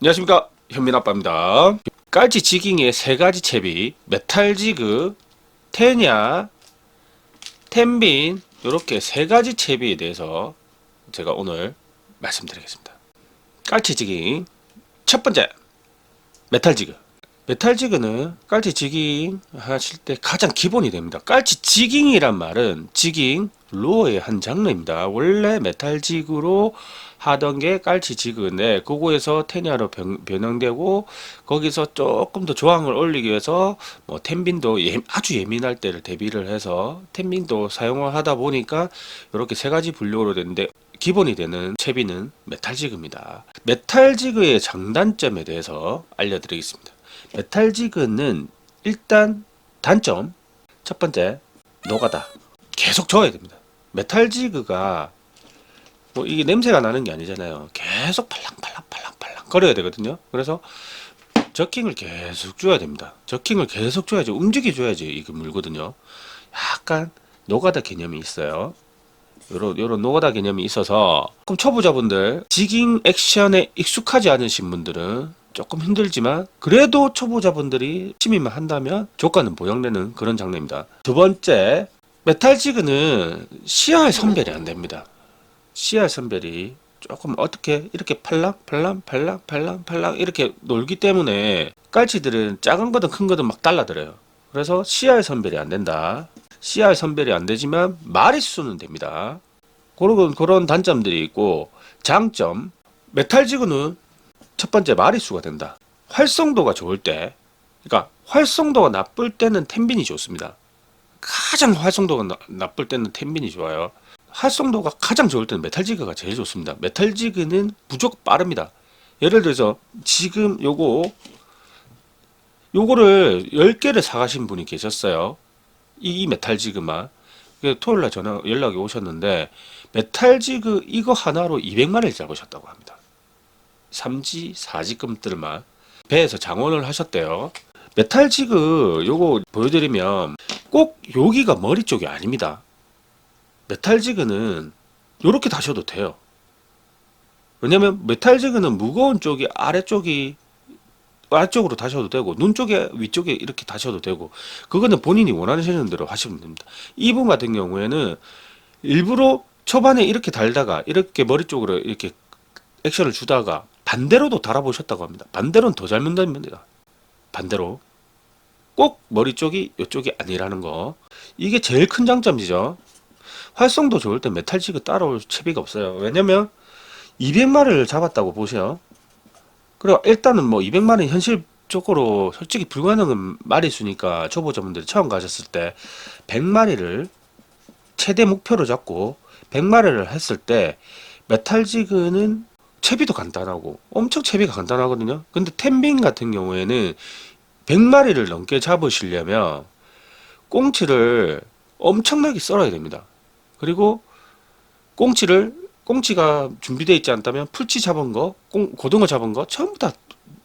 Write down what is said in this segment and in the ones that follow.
안녕하십니까, 현민아빠입니다. 깔치 지깅의 세 가지 채비, 메탈지그, 테냐, 텐빈, 이렇게 세 가지 채비에 대해서 제가 오늘 말씀드리겠습니다. 깔치 지깅 첫 번째, 메탈지그. 메탈지그는 깔치 지깅 하실 때 가장 기본이 됩니다. 깔치 지깅이란 말은 지깅 루어의 한 장르입니다. 원래 메탈지그로 하던 게 깔치 지그인데 그거에서 테니아로 변형되고, 거기서 조금 더 조항을 올리기 위해서 뭐 텐빈도 아주 예민할 때를 대비를 해서 텐빈도 사용을 하다 보니까 이렇게 세 가지 분류로 됐는데, 기본이 되는 채비는 메탈지그입니다. 메탈지그의 장단점에 대해서 알려드리겠습니다. 메탈지그는 일단 단점, 첫 번째, 노가다. 계속 저어야 됩니다. 메탈지그가 뭐 이게 냄새가 나는 게 아니잖아요. 계속 팔랑팔랑 거려야 되거든요. 그래서 저킹을 계속 줘야 됩니다. 저킹을 계속 줘야지, 움직여줘야지 이게 물거든요. 약간 노가다 개념이 있어요. 요런 노가다 개념이 있어서 조금 초보자분들, 지깅 액션에 익숙하지 않으신 분들은 조금 힘들지만 그래도 초보자분들이 취미만 한다면 조건은 보장되는 그런 장르입니다. 두 번째, 메탈지그는 CR 선별이 안 됩니다. CR 선별이 조금 어떻게 이렇게 팔랑 이렇게 놀기 때문에 깔치들은 작은 거든 큰 거든 막 달라들어요. 그래서 CR 선별이 안 된다. CR 선별이 안 되지만 마리수는 됩니다. 그런 단점들이 있고, 장점, 메탈지그는 첫 번째 마리수가 된다. 활성도가 좋을 때, 그러니까 활성도가 나쁠 때는 텐빈이 좋습니다. 가장 활성도가 나쁠 때는 텐빈이 좋아요. 활성도가 가장 좋을 때는 메탈지그가 제일 좋습니다. 메탈지그는 무조건 빠릅니다. 예를 들어서 지금 요거를 10개를 사가신 분이 계셨어요. 이 메탈지그만. 토요일날 연락이 오셨는데 메탈지그 이거 하나로 200만원을 잡으셨다고 합니다. 3지, 4지급들만 배에서 장원을 하셨대요. 메탈지그 요거 보여드리면 꼭 여기가 머리 쪽이 아닙니다. 메탈지그는 요렇게 다셔도 돼요. 왜냐면 메탈지그는 무거운 쪽이 아래쪽으로 다셔도 되고, 눈 쪽에 위쪽에 이렇게 다셔도 되고, 그거는 본인이 원하시는 대로 하시면 됩니다. 이분 같은 경우에는 일부러 초반에 이렇게 달다가 이렇게 머리 쪽으로 이렇게 액션을 주다가 반대로도 달아보셨다고 합니다. 반대로는 더 잘 문답니다. 반대로 꼭 머리 쪽이 이쪽이 아니라는 거, 이게 제일 큰 장점이죠. 활성도 좋을 때 메탈지그 따라올 채비가 없어요. 왜냐면 200마리를 잡았다고 보세요. 그리고 일단은 뭐 200마리 현실적으로 솔직히 불가능한 마리수니까 초보자분들이 처음 가셨을 때 100마리를 최대 목표로 잡고 100마리를 했을 때, 메탈지그는 채비도 간단하고 엄청 채비가 간단하거든요. 근데 텐빈 같은 경우에는 100마리를 넘게 잡으시려면 꽁치를 엄청나게 썰어야 됩니다. 그리고 꽁치가 준비되어 있지 않다면 풀치 잡은 거, 고등어 잡은 거 전부 다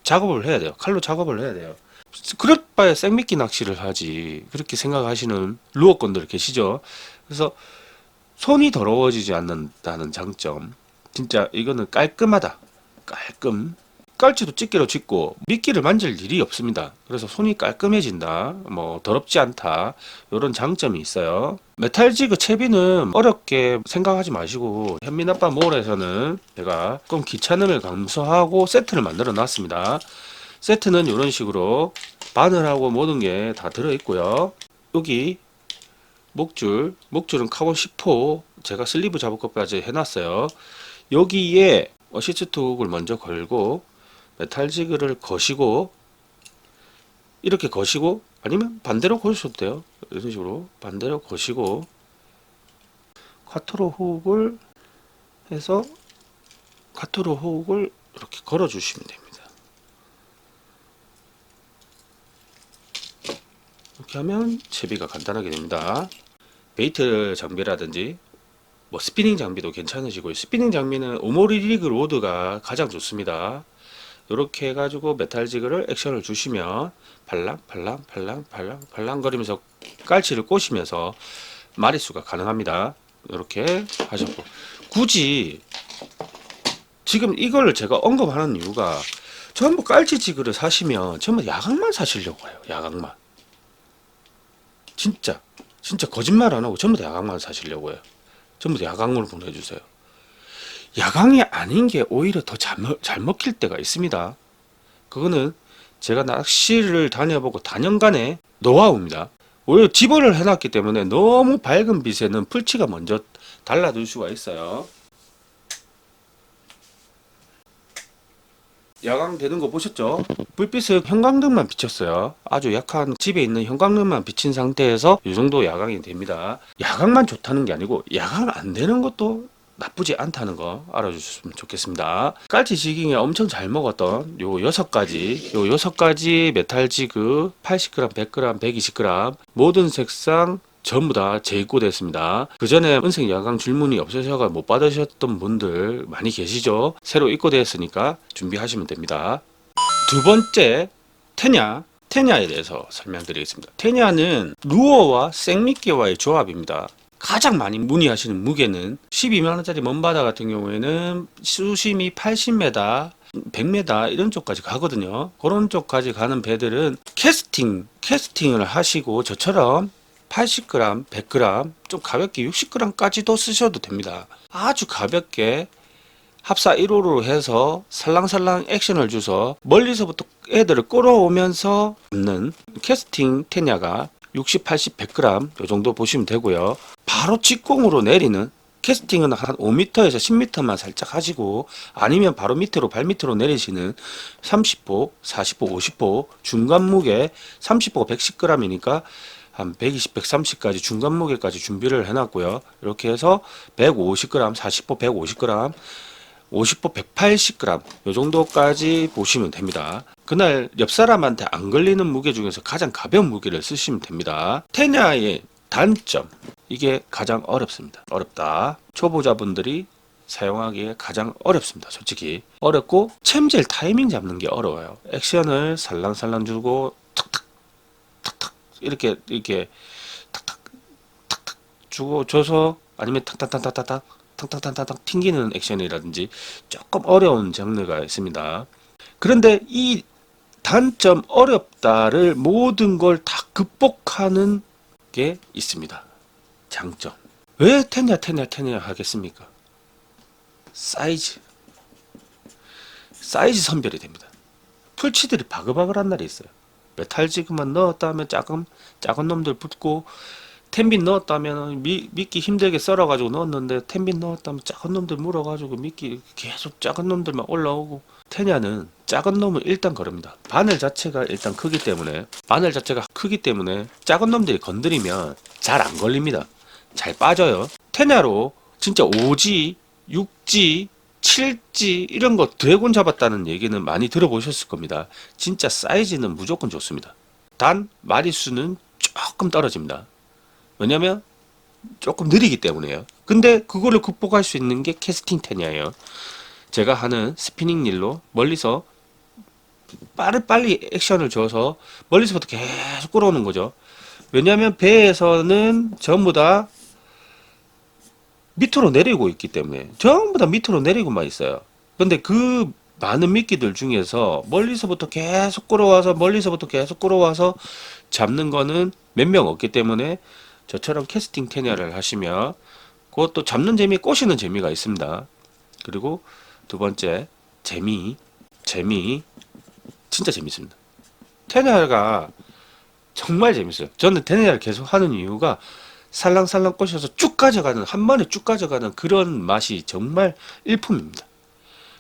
작업을 해야 돼요. 칼로 작업을 해야 돼요. 그럴 바에 생미끼 낚시를 하지, 그렇게 생각하시는 루어꾼들 계시죠. 그래서 손이 더러워지지 않는다는 장점, 진짜 이거는 깔끔하다. 깔끔. 깔치도 집게로 짚고 미끼를 만질 일이 없습니다. 그래서 손이 깔끔해진다, 뭐 더럽지 않다, 이런 장점이 있어요. 메탈지그 채비는 어렵게 생각하지 마시고, 현민아빠 몰에서는 제가 조금 귀찮음을 감수하고 세트를 만들어 놨습니다. 세트는 이런 식으로 바늘하고 모든 게 다 들어있고요. 여기 목줄은 카본 10호 제가 슬리브 잡을 것까지 해놨어요. 여기에 어시스트 훅을 먼저 걸고 메탈지그를 거시고, 이렇게 거시고, 아니면 반대로 거셔도 돼요. 이런 식으로 반대로 거시고 카트로 훅을 해서 카트로 훅을 이렇게 걸어 주시면 됩니다. 이렇게 하면 채비가 간단하게 됩니다. 베이트 장비라든지 뭐 스피닝 장비도 괜찮으시고요. 스피닝 장비는 오모리 리그 로드가 가장 좋습니다. 이렇게 해가지고 메탈지그를 액션을 주시면 팔랑 거리면서 깔치를 꼬시면서 마리수가 가능합니다. 이렇게 하셨고, 굳이 지금 이걸 제가 언급하는 이유가, 전부 깔치지그를 사시면 전부 야광만 사시려고 해요. 야광만. 진짜 거짓말 안 하고 전부 다 야광만 사시려고 해요. 전부 다 야광으로 보내주세요. 야광이 아닌 게 오히려 더 잘 먹힐 때가 있습니다. 그거는 제가 낚시를 다녀보고 다년간의 노하우입니다. 오히려 집어를 해놨기 때문에 너무 밝은 빛에는 풀치가 먼저 달라들 수가 있어요. 야광 되는 거 보셨죠? 불빛은 형광등만 비쳤어요. 아주 약한 집에 있는 형광등만 비친 상태에서 이 정도 야광이 됩니다. 야광만 좋다는 게 아니고 야광 안 되는 것도 나쁘지 않다는 거 알아주셨으면 좋겠습니다. 깔치 지깅에 엄청 잘 먹었던 요 6가지 메탈지그 80g, 100g, 120g 모든 색상 전부 다 재입고됐습니다. 그 전에 은색 야광 줄무늬 없으셔서 못 받으셨던 분들 많이 계시죠? 새로 입고되었으니까 준비하시면 됩니다. 두 번째, 테냐에 대해서 설명드리겠습니다. 테냐는 루어와 생미끼와의 조합입니다. 가장 많이 문의하시는 무게는 12만원짜리 먼바다 같은 경우에는 수심이 80m, 100m 이런 쪽까지 가거든요. 그런 쪽까지 가는 배들은 캐스팅을 하시고 저처럼 80g, 100g, 좀 가볍게 60g까지도 쓰셔도 됩니다. 아주 가볍게 합사 1호로 해서 살랑살랑 액션을 줘서 멀리서부터 애들을 끌어오면서 잡는 캐스팅 테냐가 60, 80, 100g 요 정도 보시면 되고요. 바로 직공으로 내리는 캐스팅은 한 5m에서 10m만 살짝 하시고 아니면 바로 밑으로 발 밑으로 내리시는 30호, 40호, 50호 중간 무게 30호가 110g이니까 한 120, 130까지 중간 무게까지 준비를 해놨고요. 이렇게 해서 150g, 40호 150g, 50호 180g 요 정도까지 보시면 됩니다. 그날 옆 사람한테 안 걸리는 무게 중에서 가장 가벼운 무게를 쓰시면 됩니다. 테냐의 단점, 이게 가장 어렵습니다. 어렵다. 초보자분들이 사용하기에 가장 어렵습니다. 솔직히 어렵고 챔질 타이밍 잡는 게 어려워요. 액션을 살랑살랑 주고 탁탁 탁탁 이렇게 탁탁 탁탁 주고 줘서 아니면 탁탁탁탁탁탁 탁탁탁탁 튕기는 액션이라든지 조금 어려운 장르가 있습니다. 그런데 이 단점 어렵다를 모든 걸 다 극복하는 게 있습니다. 장점. 왜 테냐 하겠습니까? 사이즈 선별이 됩니다. 풀치들이 바글바글한 날이 있어요. 메탈지그만 넣었다 하면 작은 놈들 붙고, 텐빈 넣었다 하면 미끼 힘들게 썰어가지고 넣었는데 텐빈 넣었다 하면 작은 놈들 물어가지고 미끼 계속 작은 놈들만 올라오고. 테냐는 작은 놈을 일단 거릅니다. 바늘 자체가 일단 크기 때문에 작은 놈들이 건드리면 잘 안 걸립니다. 잘 빠져요. 테냐로 진짜 5G, 6G, 7G 이런 거 드래곤 잡았다는 얘기는 많이 들어보셨을 겁니다. 진짜 사이즈는 무조건 좋습니다. 단 마리수는 조금 떨어집니다. 왜냐면 조금 느리기 때문에요. 근데 그거를 극복할 수 있는 게 캐스팅 테냐예요. 제가 하는 스피닝 릴로 멀리서 빨리 액션을 줘서 멀리서부터 계속 끌어오는 거죠. 왜냐하면 배에서는 전부 다 밑으로 내리고 있기 때문에 전부 다 밑으로 내리고만 있어요. 근데 그 많은 미끼들 중에서 멀리서부터 계속 끌어와서 잡는 거는 몇 명 없기 때문에 저처럼 캐스팅 테냐를 하시면 그것도 잡는 재미, 꼬시는 재미가 있습니다. 그리고 두 번째, 재미 진짜 재밌습니다. 테냐가 정말 재밌어요. 저는 테냐를 계속 하는 이유가 살랑살랑 꼬셔서 한 번에 쭉 가져가는 그런 맛이 정말 일품입니다.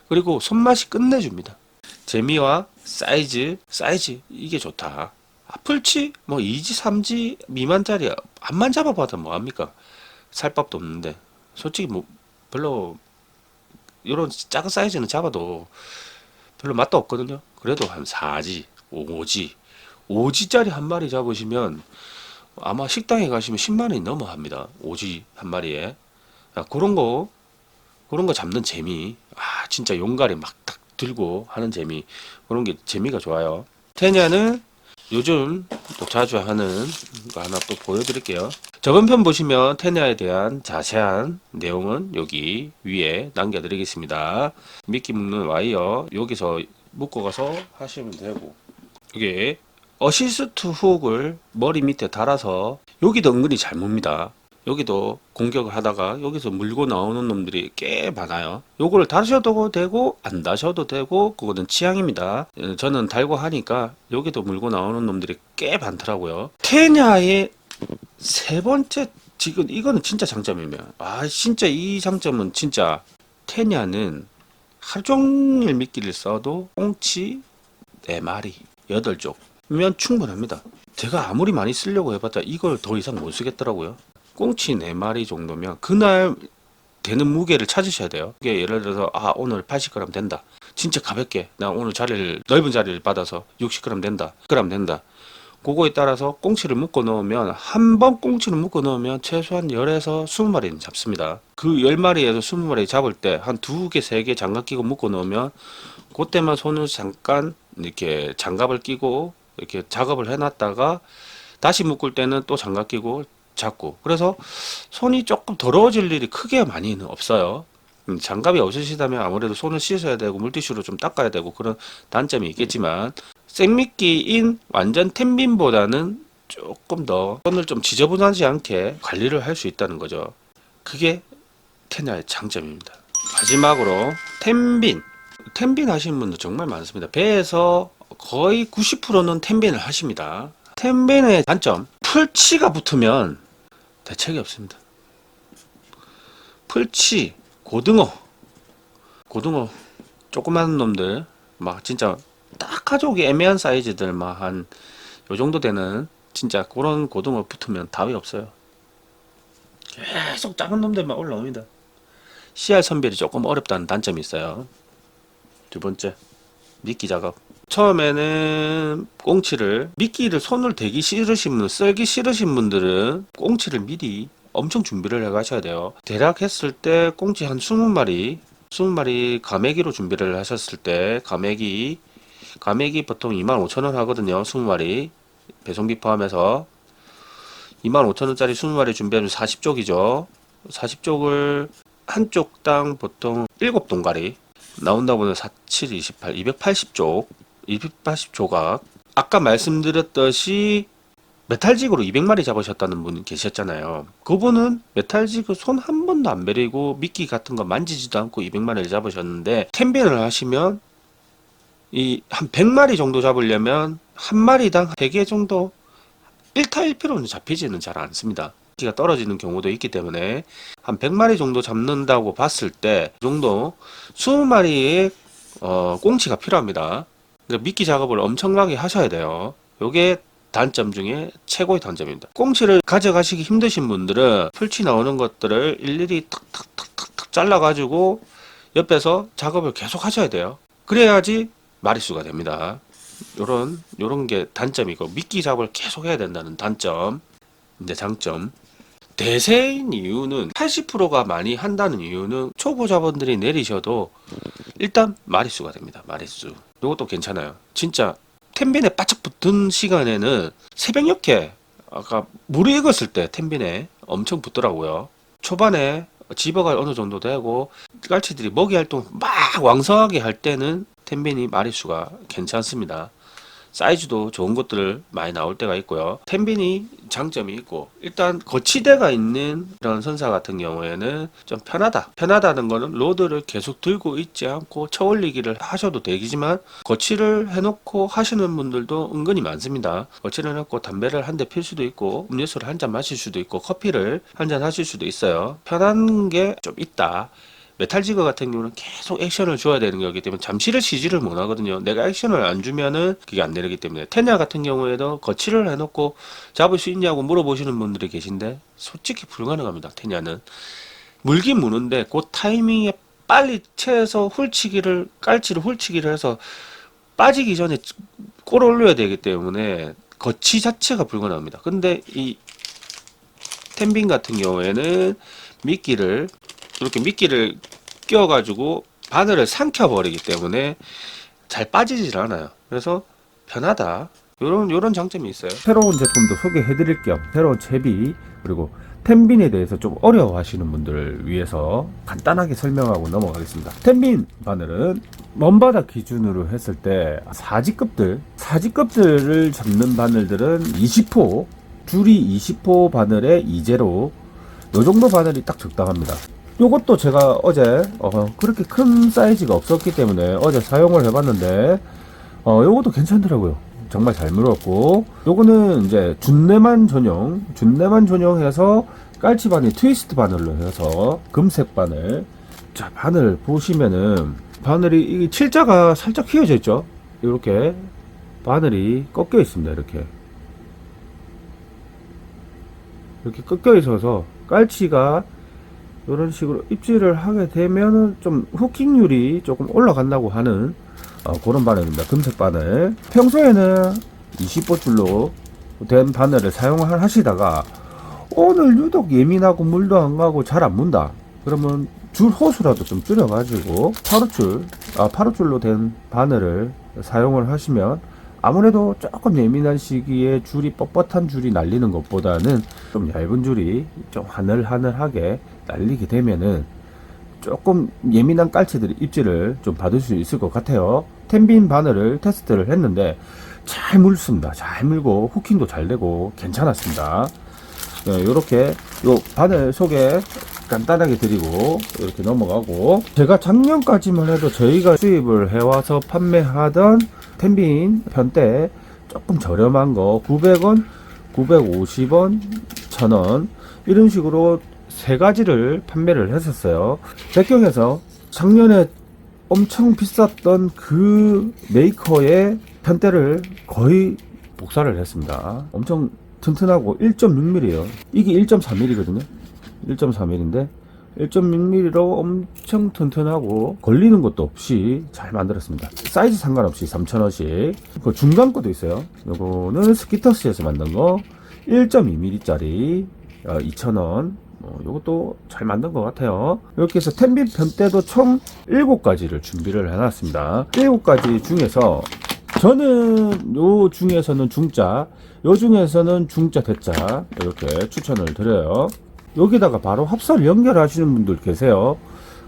그리고 손맛이 끝내줍니다. 재미와 사이즈 이게 좋다. 풀치 뭐 2G 3G 미만짜리 암만 잡아봐도 뭐합니까? 살밥도 없는데 솔직히 뭐 별로 이런 작은 사이즈는 잡아도 별로 맛도 없거든요. 그래도 한 4G 5G짜리 한 마리 잡으시면 아마 식당에 가시면 10만원이 넘어 합니다. 5G 한 마리에. 그런 거 잡는 재미. 진짜 용가리 막 딱 들고 하는 재미. 그런 게 재미가 좋아요. 테냐는 요즘 또 자주 하는 거 하나 또 보여드릴게요. 저번 편 보시면 테냐에 대한 자세한 내용은 여기 위에 남겨드리겠습니다. 미끼 묶는 와이어 여기서 묶어가서 하시면 되고, 이게 어시스트 훅을 머리 밑에 달아서 여기도 은근히 잘 뭅니다. 여기도 공격을 하다가 여기서 물고 나오는 놈들이 꽤 많아요. 요거를 다셔도 되고 안 다셔도 되고 그거는 취향입니다. 저는 달고 하니까 여기도 물고 나오는 놈들이 꽤 많더라고요. 테냐의 세 번째, 지금 이거는 진짜 장점이면, 진짜 이 장점은 진짜, 테냐는 하루 종일 미끼를 써도 꽁치 4마리 8쪽이면 충분합니다. 제가 아무리 많이 쓰려고 해봤자 이걸 더 이상 못 쓰겠더라고요. 꽁치 4마리 정도면 그날 되는 무게를 찾으셔야 돼요. 이게 예를 들어서 오늘 80g 된다. 진짜 가볍게 나 오늘 넓은 자리를 받아서 60g 된다. 100g 된다. 그거에 따라서 꽁치를 묶어 넣으면, 한 번 꽁치를 묶어 넣으면 최소한 10에서 20마리는 잡습니다. 그 10마리에서 20마리 잡을 때 한 2개, 3개 장갑 끼고 묶어 넣으면 그때만 손을 잠깐 이렇게 장갑을 끼고 이렇게 작업을 해놨다가 다시 묶을 때는 또 장갑 끼고 잡고, 그래서 손이 조금 더러워질 일이 크게 많이는 없어요. 장갑이 없으시다면 아무래도 손을 씻어야 되고 물티슈로 좀 닦아야 되고 그런 단점이 있겠지만, 생미끼인 완전 텐빈보다는 조금 더 손을 좀 지저분하지 않게 관리를 할 수 있다는 거죠. 그게 테냐의 장점입니다. 마지막으로 텐빈. 텐빈 하시는 분들 정말 많습니다. 배에서 거의 90%는 텐빈을 하십니다. 텐빈의 단점, 풀치가 붙으면 대책이 없습니다. 풀치, 고등어 조그마한 놈들, 막 진짜 딱 가져오기 애매한 사이즈들, 막 한 요 정도 되는 진짜 그런 고등어 붙으면 답이 없어요. 계속 작은 놈들만 올라옵니다. CR 선별이 조금 어렵다는 단점이 있어요. 두 번째, 미끼 작업. 처음에는 꽁치를, 미끼를 손을 대기 싫으신 분, 썰기 싫으신 분들은 꽁치를 미리 엄청 준비를 해 가셔야 돼요. 대략 했을 때 꽁치 한 20마리 가메기로 준비를 하셨을 때, 가메기 보통 25,000원 하거든요. 20마리 배송비 포함해서 25,000원짜리 20마리 준비하면 40쪽이죠. 40쪽을 한쪽당 보통 7동가리 나온다 보면 4, 7, 28, 280쪽 280조각. 아까 말씀드렸듯이 메탈직으로 200마리 잡으셨다는 분 계셨잖아요. 그분은 메탈직을 손 한 번도 안 베리고 미끼 같은 거 만지지도 않고 200마리를 잡으셨는데, 텐빈을 하시면 이 한 100마리 정도 잡으려면 한 마리당 3개 정도 1타 1피로는 잡히지는 잘 않습니다. 미끼가 떨어지는 경우도 있기 때문에 한 100마리 정도 잡는다고 봤을 때 그 정도 20마리의 꽁치가 필요합니다. 그러니까 미끼 작업을 엄청나게 하셔야 돼요. 요게 단점 중에 최고의 단점입니다. 꽁치를 가져가시기 힘드신 분들은 풀치 나오는 것들을 일일이 탁탁탁탁 잘라가지고 옆에서 작업을 계속 하셔야 돼요. 그래야지 마리수가 됩니다. 요런 게 단점이고, 미끼 작업을 계속 해야 된다는 단점. 이제 장점. 대세인 이유는, 80%가 많이 한다는 이유는 초보자분들이 내리셔도 일단 마리수가 됩니다. 마리수. 요것도 괜찮아요. 진짜 텐빈에 바짝 붙은 시간에는 새벽녘에, 아까 물이 익었을 때 텐빈에 엄청 붙더라고요. 초반에 집어가 어느 정도 되고 깔치들이 먹이 활동 막 왕성하게 할 때는 텐빈이 마리수가 괜찮습니다. 사이즈도 좋은 것들 많이 나올 때가 있고요. 텐빈이 장점이 있고, 일단 거치대가 있는 이런 선사 같은 경우에는 좀 편하다. 편하다는 거는 로드를 계속 들고 있지 않고 쳐올리기를 하셔도 되지만, 거치를 해놓고 하시는 분들도 은근히 많습니다. 거치를 해놓고 담배를 한 대 필 수도 있고, 음료수를 한 잔 마실 수도 있고, 커피를 한 잔 하실 수도 있어요. 편한 게 좀 있다. 메탈지거 같은 경우는 계속 액션을 줘야 되는 거기 때문에 잠시를 쉬지를 못 하거든요. 내가 액션을 안 주면은 그게 안 되기 때문에. 테냐 같은 경우에도 거치를 해놓고 잡을 수 있냐고 물어보시는 분들이 계신데, 솔직히 불가능합니다. 테냐는 물긴 무는데 그 타이밍에 빨리 채에서 깔치를 훌치기를 해서 빠지기 전에 꼬를 올려야 되기 때문에 거치 자체가 불가능합니다. 근데 이 텐빈 같은 경우에는 이렇게 미끼를 끼워가지고 바늘을 삼켜버리기 때문에 잘 빠지질 않아요. 그래서 편하다. 요런 장점이 있어요. 새로운 제품도 소개해드릴 겸 새로운 채비, 그리고 텐빈에 대해서 좀 어려워하시는 분들을 위해서 간단하게 설명하고 넘어가겠습니다. 텐빈 바늘은 먼바닥 기준으로 했을 때 사지급들을 잡는 바늘들은 20호, 줄이 20호 바늘에 이제로 요 정도 바늘이 딱 적당합니다. 요것도 제가 어제 그렇게 큰 사이즈가 없었기 때문에 어제 사용을 해봤는데 요것도 괜찮더라고요. 정말 잘 물었고, 요거는 이제 준내만 전용해서 깔치 바늘 트위스트 바늘로 해서 금색 바늘. 자, 바늘 보시면은 바늘이 이 칠자가 살짝 휘어져 있죠. 이렇게 바늘이 꺾여 있습니다. 이렇게 꺾여 있어서 깔치가 이런 식으로 입질을 하게 되면은 좀 후킹률이 조금 올라간다고 하는 그런 바늘입니다. 금색 바늘. 평소에는 20호 줄로 된 바늘을 사용을 하시다가 오늘 유독 예민하고 물도 안 가고 잘 안 문다. 그러면 줄 호수라도 좀 줄여가지고 8호줄로 된 바늘을 사용을 하시면 아무래도 조금 예민한 시기에 줄이 뻣뻣한 줄이 날리는 것보다는 좀 얇은 줄이 좀 하늘하늘하게 날리게 되면은 조금 예민한 깔치들이 입질을 좀 받을 수 있을 것 같아요. 텐빈 바늘을 테스트를 했는데 잘 물습니다. 잘 물고 후킹도 잘 되고 괜찮았습니다. 이렇게 요 바늘 소개 간단하게 드리고 이렇게 넘어가고, 제가 작년까지만 해도 저희가 수입을 해와서 판매하던 텐빈 편대 조금 저렴한 거 900원, 950원, 1000원 이런 식으로 세 가지를 판매를 했었어요. 백경에서 작년에 엄청 비쌌던 그 메이커의 편대를 거의 복사를 했습니다. 엄청 튼튼하고 1.6mm예요. 이게 1.4mm거든요. 1.4mm인데 1.6mm로 엄청 튼튼하고 걸리는 것도 없이 잘 만들었습니다. 사이즈 상관없이 3,000원씩. 그 중간 것도 있어요. 요거는 스키터스에서 만든 거 1.2mm짜리 2,000원. 요것도 잘 만든 것 같아요. 이렇게 해서 텐빈 편대도 총 7가지를 준비를 해놨습니다. 7가지 중에서 저는 요 중에서는 중자, 요 중에서는 중자 대자 이렇게 추천을 드려요. 여기다가 바로 합선 연결하시는 분들 계세요.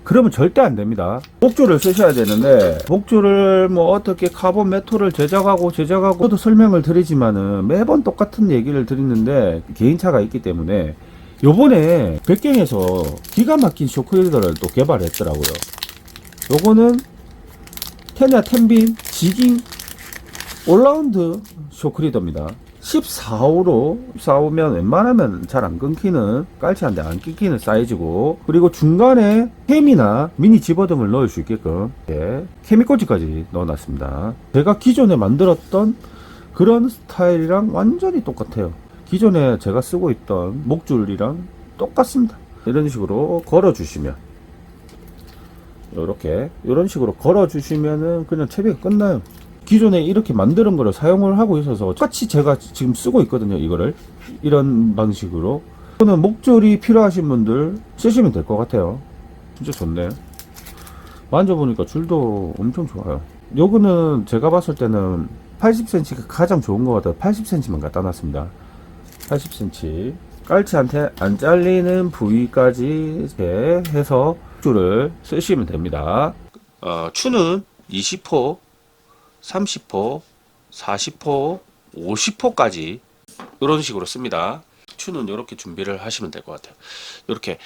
그러면 절대 안 됩니다. 목줄을 쓰셔야 되는데, 목줄을 뭐 어떻게 카본 메토를 제작하고 저도 설명을 드리지만은 매번 똑같은 얘기를 드리는데 개인차가 있기 때문에 요번에 백경에서 기가 막힌 쇼크리더를 또 개발했더라고요. 요거는 테냐 텐빈 지깅 올라운드 쇼크리더입니다. 14호로 싸우면 웬만하면 잘 안 끊기는, 깔치한테 안 끊기는 사이즈고, 그리고 중간에 캠이나 미니 집어등을 넣을 수 있게끔 케미꽂이까지 넣어놨습니다. 제가 기존에 만들었던 그런 스타일이랑 완전히 똑같아요. 기존에 제가 쓰고 있던 목줄이랑 똑같습니다. 이런 식으로 걸어주시면, 이런 식으로 걸어주시면은 그냥 채비가 끝나요. 기존에 이렇게 만드는 거를 사용을 하고 있어서 똑같이 제가 지금 쓰고 있거든요. 이거를 이런 방식으로. 이거는 목줄이 필요하신 분들 쓰시면 될 것 같아요. 진짜 좋네. 만져보니까 줄도 엄청 좋아요. 요거는 제가 봤을 때는 80cm가 가장 좋은 것 같아요. 80cm만 갖다 놨습니다. 80cm 깔치한테 안 잘리는 부위까지 해서 줄을 쓰시면 됩니다. 추는 20호, 30호, 40호, 50호까지 이런 식으로 씁니다. 추는 이렇게 준비를 하시면 될 것 같아요. 이렇게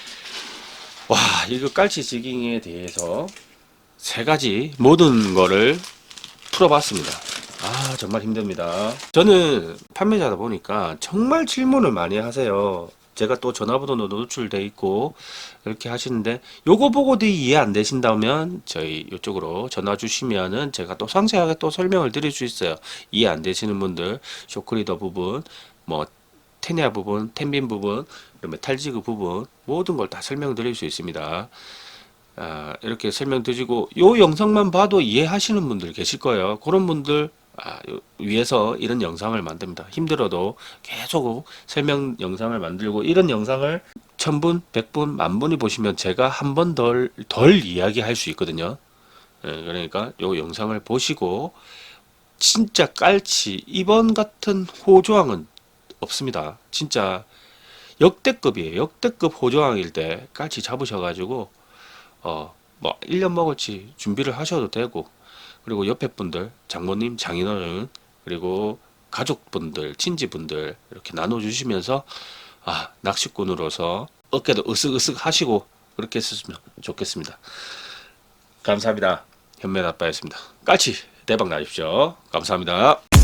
와, 이거 깔치 지깅에 대해서 세 가지 모든 거를 풀어봤습니다. 아, 정말 힘듭니다. 저는 판매자다 보니까 정말 질문을 많이 하세요. 제가 또 전화번호도 노출돼 있고 이렇게 하시는데, 요거 보고도 이해 안 되신다면 저희 이쪽으로 전화 주시면은 제가 또 상세하게 또 설명을 드릴 수 있어요. 이해 안 되시는 분들 쇼크리더 부분, 뭐 테냐 부분, 텐빈 부분, 메탈지그 부분 모든 걸 다 설명드릴 수 있습니다. 이렇게 설명드리고, 요 영상만 봐도 이해하시는 분들 계실 거예요. 그런 분들 위해서 이런 영상을 만듭니다. 힘들어도 계속 설명 영상을 만들고, 이런 영상을 1000분, 100분, 10,000분이 보시면 제가 한 번 덜 이야기할 수 있거든요. 그러니까 요 영상을 보시고, 진짜 깔치 이번 같은 호조항은 없습니다. 진짜 역대급이에요. 역대급 호조항일 때 깔치 잡으셔가지고 뭐 1년 먹을지 준비를 하셔도 되고, 그리고 옆에 분들, 장모님, 장인어른, 그리고 가족분들, 친지분들 이렇게 나눠주시면서 낚시꾼으로서 어깨도 으쓱으쓱 하시고 그렇게 했으면 좋겠습니다. 감사합니다. 현면 아빠였습니다. 깔치 대박 나십시오. 감사합니다.